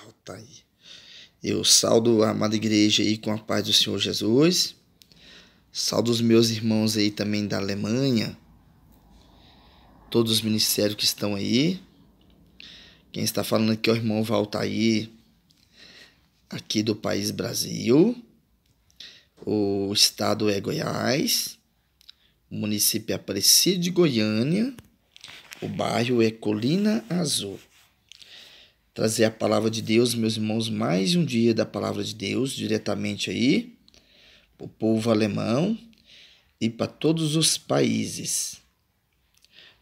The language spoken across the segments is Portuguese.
Altair. Eu saldo a amada igreja aí com a paz do Senhor Jesus. Saldo os meus irmãos aí também da Alemanha. Todos os ministérios que estão aí. Quem está falando aqui é o irmão Altair, aqui do país Brasil. O estado é Goiás. O município é Aparecida de Goiânia. O bairro é Colina Azul. Trazer a palavra de Deus, meus irmãos, mais um dia da palavra de Deus, diretamente aí, para o povo alemão e para todos os países.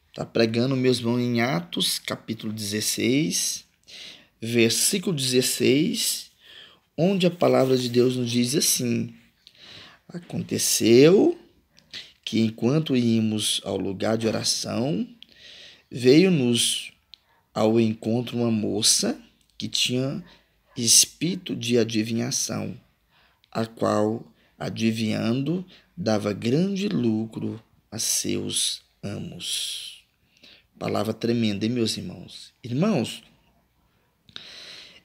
Está pregando, meus irmãos, em Atos, capítulo 16, versículo 16, onde a palavra de Deus nos diz assim: aconteceu que enquanto íamos ao lugar de oração, veio-nos ao encontro uma moça que tinha espírito de adivinhação, a qual, adivinhando, dava grande lucro a seus amos. Palavra tremenda, hein, meus irmãos? Irmãos,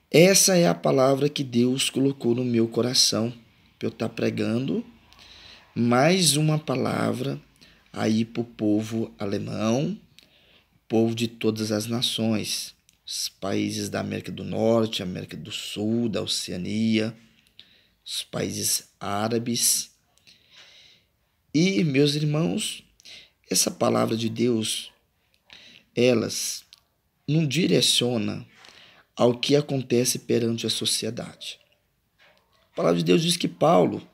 essa é a palavra que Deus colocou no meu coração para eu estar pregando. Mais uma palavra aí para o povo alemão, povo de todas as nações, os países da América do Norte, América do Sul, da Oceania, os países árabes. E, meus irmãos, essa palavra de Deus, elas não direciona ao que acontece perante a sociedade. A palavra de Deus diz que Paulo,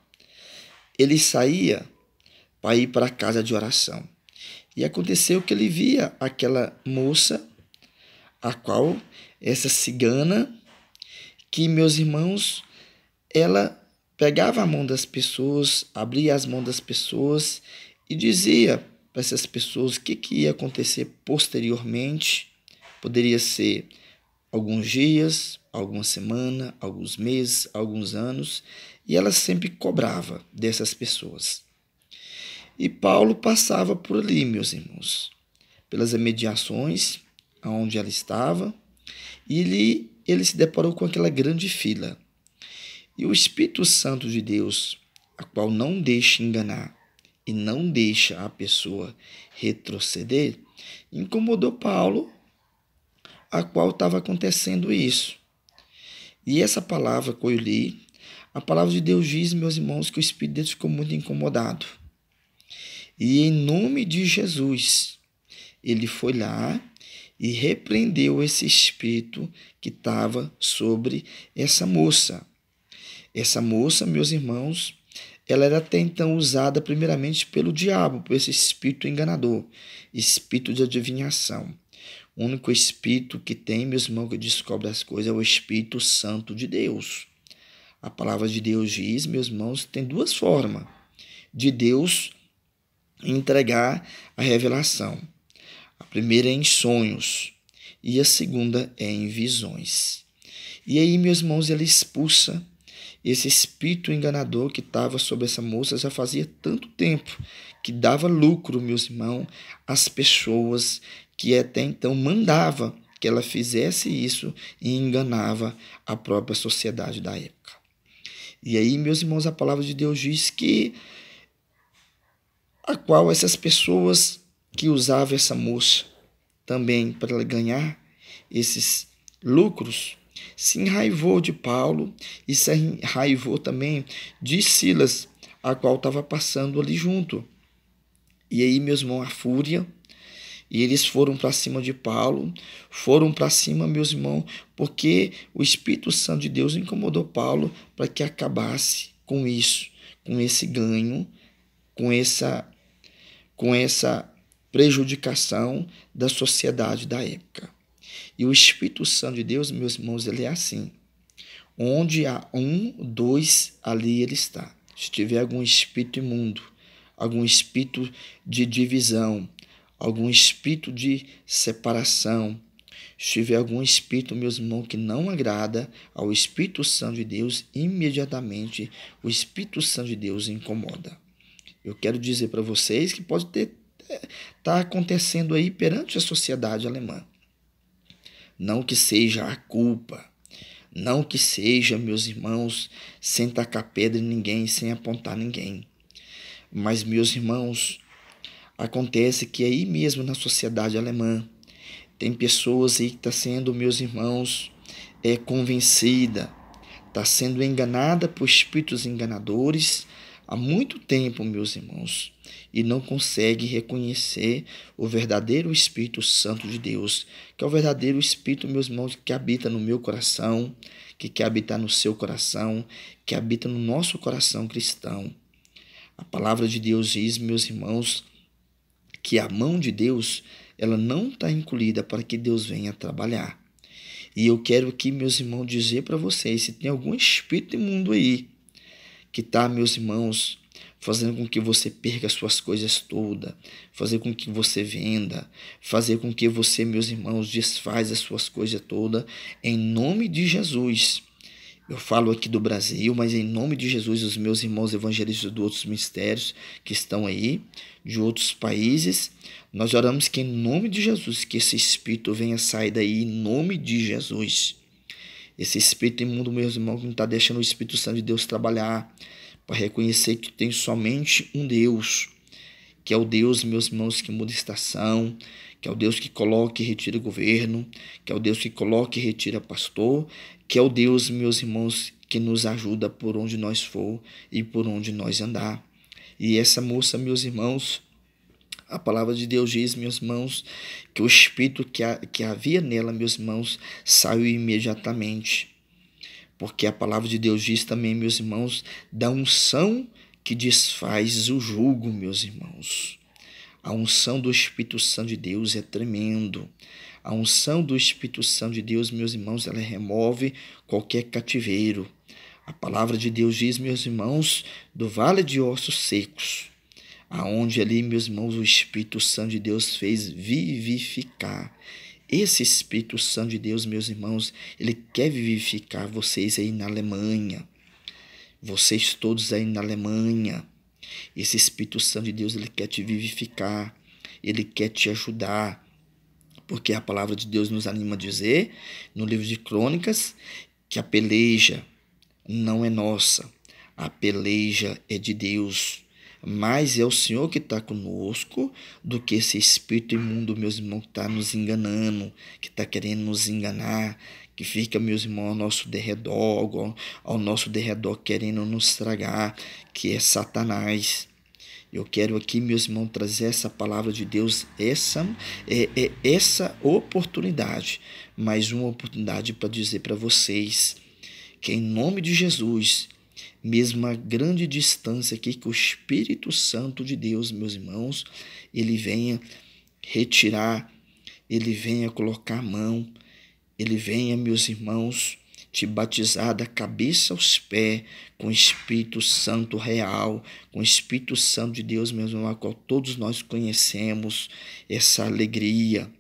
ele saía para ir para a casa de oração. E aconteceu que ele via aquela moça, a qual, essa cigana, que, meus irmãos, ela pegava a mão das pessoas, abria as mãos das pessoas e dizia para essas pessoas o que ia acontecer posteriormente. Poderia ser alguns dias, alguma semana, alguns meses, alguns anos, e ela sempre cobrava dessas pessoas. E Paulo passava por ali, meus irmãos, pelas imediações onde ela estava, e ele se deparou com aquela grande fila. E o Espírito Santo de Deus, a qual não deixa enganar e não deixa a pessoa retroceder, incomodou Paulo, a qual estava acontecendo isso. E essa palavra que eu li, a palavra de Deus diz, meus irmãos, que o Espírito de Deus ficou muito incomodado. E em nome de Jesus, ele foi lá e repreendeu esse espírito que estava sobre essa moça. Essa moça, meus irmãos, ela era até então usada primeiramente pelo diabo, por esse espírito enganador, espírito de adivinhação. O único espírito que tem, meus irmãos, que descobre as coisas é o Espírito Santo de Deus. A palavra de Deus diz, meus irmãos, tem duas formas de Deus entregar a revelação. A primeira é em sonhos e a segunda é em visões. E aí, meus irmãos, ele expulsa esse espírito enganador que estava sobre essa moça já fazia tanto tempo, que dava lucro, meus irmãos, às pessoas que até então mandava que ela fizesse isso e enganava a própria sociedade da época. E aí, meus irmãos, a palavra de Deus diz que a qual essas pessoas que usavam essa moça também para ela ganhar esses lucros, se enraivou de Paulo e se enraivou também de Silas, a qual estava passando ali junto. E aí, meus irmãos, a fúria, e eles foram para cima de Paulo, foram para cima, meus irmãos, porque o Espírito Santo de Deus incomodou Paulo para que acabasse com isso, com esse ganho, com essa prejudicação da sociedade da época. E o Espírito Santo de Deus, meus irmãos, ele é assim. Onde há um, dois, ali ele está. Se tiver algum espírito imundo, algum espírito de divisão, algum espírito de separação, se tiver algum espírito, meus irmãos, que não agrada ao Espírito Santo de Deus, imediatamente o Espírito Santo de Deus incomoda. Eu quero dizer para vocês que pode estar acontecendo aí perante a sociedade alemã. Não que seja a culpa, Não que seja, meus irmãos, sem tacar pedra em ninguém, sem apontar ninguém. Mas, meus irmãos, acontece que aí mesmo na sociedade alemã, tem pessoas aí que estão sendo, meus irmãos, convencida, está sendo enganada por espíritos enganadores há muito tempo, meus irmãos, e não consegue reconhecer o verdadeiro Espírito Santo de Deus, que é o verdadeiro Espírito, meus irmãos, que habita no meu coração, que quer habitar no seu coração, que habita no nosso coração cristão. A palavra de Deus diz, meus irmãos, que a mão de Deus, ela não está encolhida para que Deus venha trabalhar. E eu quero aqui, meus irmãos, dizer para vocês, se tem algum espírito imundo aí, que está, meus irmãos, fazendo com que você perca as suas coisas todas, fazer com que você venda, fazer com que você, meus irmãos, desfaz as suas coisas todas, em nome de Jesus. Eu falo aqui do Brasil, mas em nome de Jesus, os meus irmãos evangelistas de outros ministérios que estão aí, de outros países, nós oramos que em nome de Jesus, que esse espírito venha sair daí, em nome de Jesus. Esse espírito imundo, meus irmãos, que não está deixando o Espírito Santo de Deus trabalhar, para reconhecer que tem somente um Deus, que é o Deus, meus irmãos, que muda estação, que é o Deus que coloca e retira governo, que é o Deus que coloca e retira pastor, que é o Deus, meus irmãos, que nos ajuda por onde nós for e por onde nós andar. E essa moça, meus irmãos, a palavra de Deus diz, meus irmãos, que o espírito que havia nela, meus irmãos, saiu imediatamente. Porque a palavra de Deus diz também, meus irmãos, da unção que desfaz o jugo, meus irmãos. A unção do Espírito Santo de Deus é tremendo. A unção do Espírito Santo de Deus, meus irmãos, ela remove qualquer cativeiro. A palavra de Deus diz, meus irmãos, do vale de ossos secos, aonde ali, meus irmãos, o Espírito Santo de Deus fez vivificar. Esse Espírito Santo de Deus, meus irmãos, ele quer vivificar vocês aí na Alemanha. Vocês todos aí na Alemanha. Esse Espírito Santo de Deus, ele quer te vivificar. Ele quer te ajudar. Porque a palavra de Deus nos anima a dizer, no livro de Crônicas, que a peleja não é nossa. A peleja é de Deus. Mas é o Senhor que está conosco do que esse espírito imundo, meus irmãos, que está nos enganando, que está querendo nos enganar, que fica, meus irmãos, ao nosso derredor querendo nos tragar, que é Satanás. Eu quero aqui, meus irmãos, trazer essa palavra de Deus, essa oportunidade, mais uma oportunidade para dizer para vocês que em nome de Jesus, mesmo a grande distância aqui, que o Espírito Santo de Deus, meus irmãos, ele venha retirar, ele venha colocar a mão, ele venha, meus irmãos, te batizar da cabeça aos pés com o Espírito Santo real, com o Espírito Santo de Deus, meus irmãos, a qual todos nós conhecemos, essa alegria,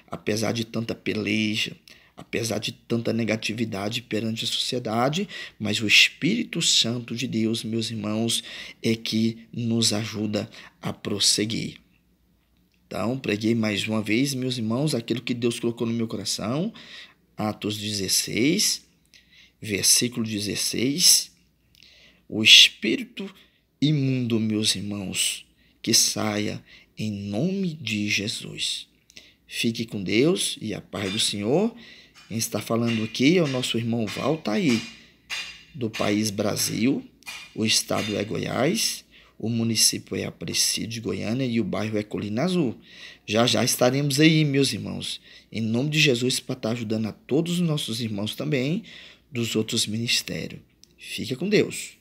apesar de tanta peleja, apesar de tanta negatividade perante a sociedade, mas o Espírito Santo de Deus, meus irmãos, é que nos ajuda a prosseguir. Então, preguei mais uma vez, meus irmãos, aquilo que Deus colocou no meu coração, Atos 16, versículo 16, o espírito imundo, meus irmãos, que saia em nome de Jesus. Fique com Deus e a paz do Senhor. Quem está falando aqui é o nosso irmão Valtair, do país Brasil. O estado é Goiás, o município é Aparecida de Goiânia e o bairro é Colina Azul. Já já estaremos aí, meus irmãos, em nome de Jesus, para estar ajudando a todos os nossos irmãos também dos outros ministérios. Fica com Deus.